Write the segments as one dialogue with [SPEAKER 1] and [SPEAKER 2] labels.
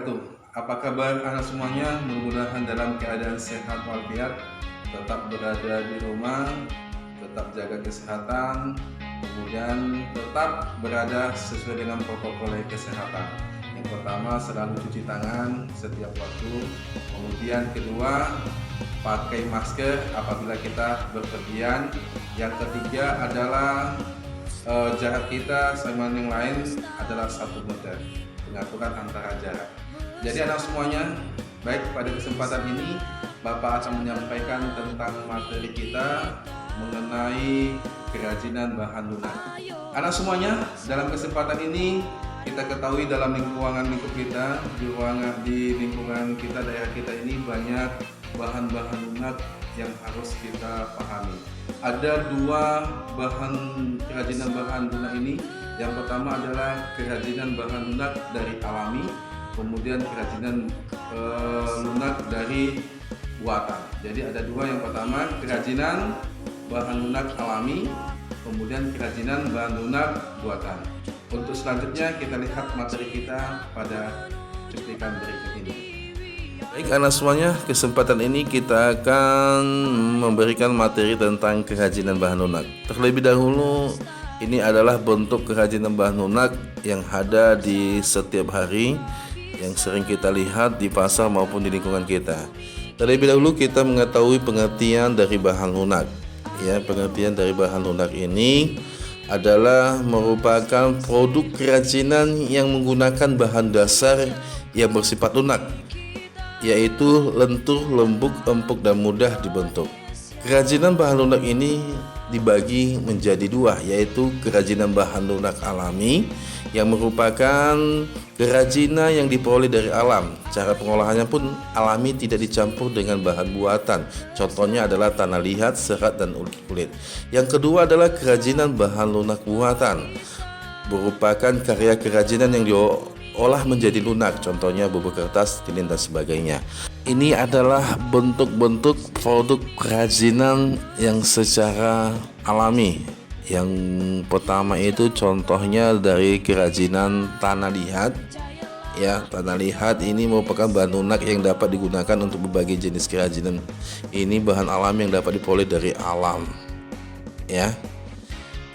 [SPEAKER 1] wabarakatuh. Apa kabar anak semuanya? Mudah-mudahan dalam keadaan sehat walafiat, tetap berada di rumah, tetap jaga kesehatan, kemudian tetap berada sesuai dengan protokol kesehatan. Yang pertama, selalu cuci tangan setiap waktu. Kemudian kedua, pakai masker apabila kita bepergian. Yang ketiga adalah jarak kita sama yang lain adalah 1 meter, pengaturan antara jarak. Jadi anak semuanya, baik pada kesempatan ini Bapak akan menyampaikan tentang materi kita mengenai kerajinan bahan lunak. Anak semuanya, dalam kesempatan ini kita ketahui dalam lingkungan kita, di lingkungan kita, daerah kita ini banyak bahan-bahan lunak yang harus kita pahami. Ada 2 kerajinan bahan lunak ini. Yang pertama adalah kerajinan bahan lunak dari alami, kemudian kerajinan lunak dari buatan. Jadi ada 2. Yang pertama kerajinan bahan lunak alami, kemudian kerajinan bahan lunak buatan. Untuk selanjutnya kita lihat materi kita pada cuplikan berikut ini. Baik anak semuanya, kesempatan ini kita akan memberikan materi tentang kerajinan bahan lunak. Terlebih dahulu, ini adalah bentuk kerajinan bahan lunak yang ada di setiap hari, yang sering kita lihat di pasar maupun di lingkungan kita. Terlebih dahulu kita mengetahui pengertian dari bahan lunak. Ya, pengertian dari bahan lunak ini adalah merupakan produk kerajinan yang menggunakan bahan dasar yang bersifat lunak, yaitu lentur, lembut, empuk, dan mudah dibentuk. Kerajinan bahan lunak ini dibagi menjadi 2, yaitu kerajinan bahan lunak alami yang merupakan kerajinan yang diperoleh dari alam. Cara pengolahannya pun alami, tidak dicampur dengan bahan buatan. Contohnya adalah tanah liat, serat, dan kulit. Yang kedua adalah kerajinan bahan lunak buatan, merupakan karya kerajinan yang diolah menjadi lunak, contohnya bubuk kertas, lilin, dan sebagainya. Ini adalah bentuk-bentuk produk kerajinan yang secara alami. Yang pertama itu contohnya dari kerajinan tanah liat. Ya, tanah liat ini merupakan bahan lunak yang dapat digunakan untuk berbagai jenis kerajinan. Ini bahan alami yang dapat diperoleh dari alam. Ya.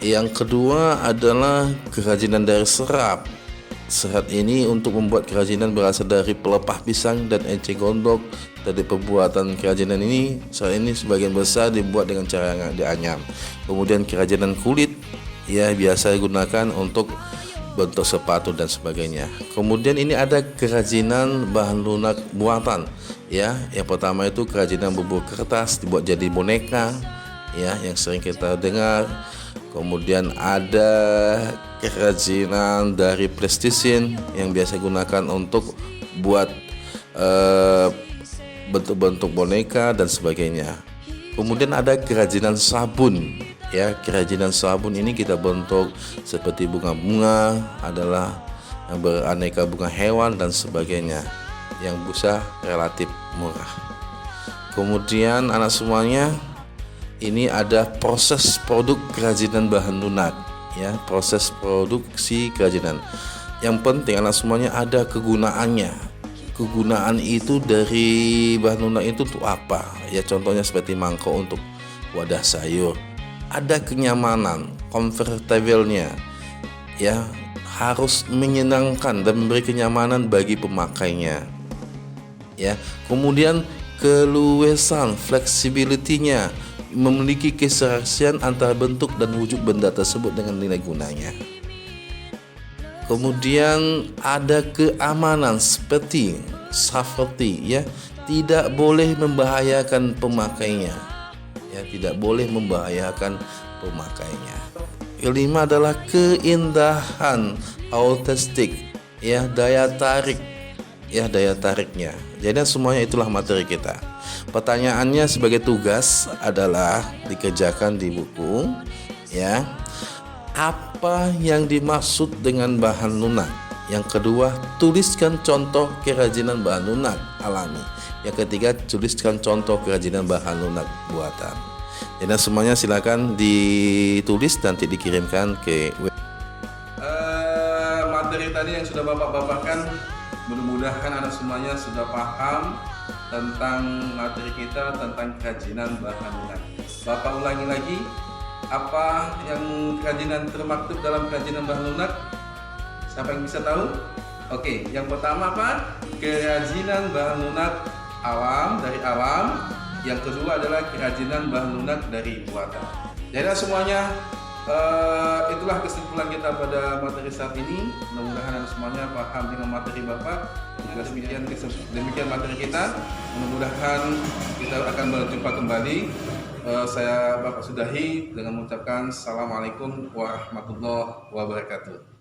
[SPEAKER 1] Yang kedua adalah kerajinan dari serat. Serat ini untuk membuat kerajinan berasal dari pelepah pisang dan enceng gondok. Dari pembuatan kerajinan ini, serat ini sebagian besar dibuat dengan cara yang dianyam. Kemudian kerajinan kulit, ya, biasa digunakan untuk bentuk sepatu dan sebagainya. Kemudian ini ada kerajinan bahan lunak buatan. Ya, yang pertama itu kerajinan bubuk kertas dibuat jadi boneka, ya, yang sering kita dengar. Kemudian ada kerajinan dari plastisine yang biasa digunakan untuk buat bentuk-bentuk boneka dan sebagainya. Kemudian ada kerajinan sabun. Ya, kerajinan sabun ini kita bentuk seperti bunga-bunga, adalah yang beraneka bunga hewan dan sebagainya, yang bisa relatif murah. Kemudian anak semuanya, ini ada proses produk kerajinan bahan lunak, ya, proses produksi kerajinan. Yang penting anak semuanya ada kegunaannya. Kegunaan itu dari bahan lunak itu untuk apa? Ya, contohnya seperti mangkok untuk wadah sayur. Ada kenyamanan, comfortable-nya, ya, harus menyenangkan dan memberi kenyamanan bagi pemakainya. Ya, kemudian keluasan, flexibility-nya, memiliki keserasian antara bentuk dan wujud benda tersebut dengan nilai gunanya. Kemudian ada keamanan seperti safety, ya, tidak boleh membahayakan pemakainya. Ya, tidak boleh membahayakan pemakainya. Kelima adalah keindahan, autentik, ya, daya tarik, ya, daya tariknya. Jadi semuanya itulah materi kita. Pertanyaannya sebagai tugas adalah dikerjakan di buku, ya. Apa yang dimaksud dengan bahan lunak? Yang kedua, tuliskan contoh kerajinan bahan lunak alami. Yang ketiga, tuliskan contoh kerajinan bahan lunak buatan. Jadi semuanya silakan ditulis, nanti dikirimkan ke
[SPEAKER 2] materi tadi yang sudah Bapak paparkan
[SPEAKER 1] mudah-mudahan anak semuanya sudah paham tentang materi kita tentang kerajinan bahan lunak. Bapak ulangi lagi, apa yang kerajinan termaktub dalam kerajinan bahan lunak? Siapa yang bisa tahu? Oke, yang pertama apa? Kerajinan bahan lunak awam, dari awam. Yang kedua adalah kerajinan bahan lunak dari buatan. Jadi semuanya, itulah kesimpulan kita pada materi saat ini. Mudah-mudahan anda semuanya paham dengan materi Bapak. Demikian materi kita. Mudah-mudahan kita akan berjumpa kembali. Saya Bapak sudahi dengan mengucapkan Assalamualaikum warahmatullahi wabarakatuh.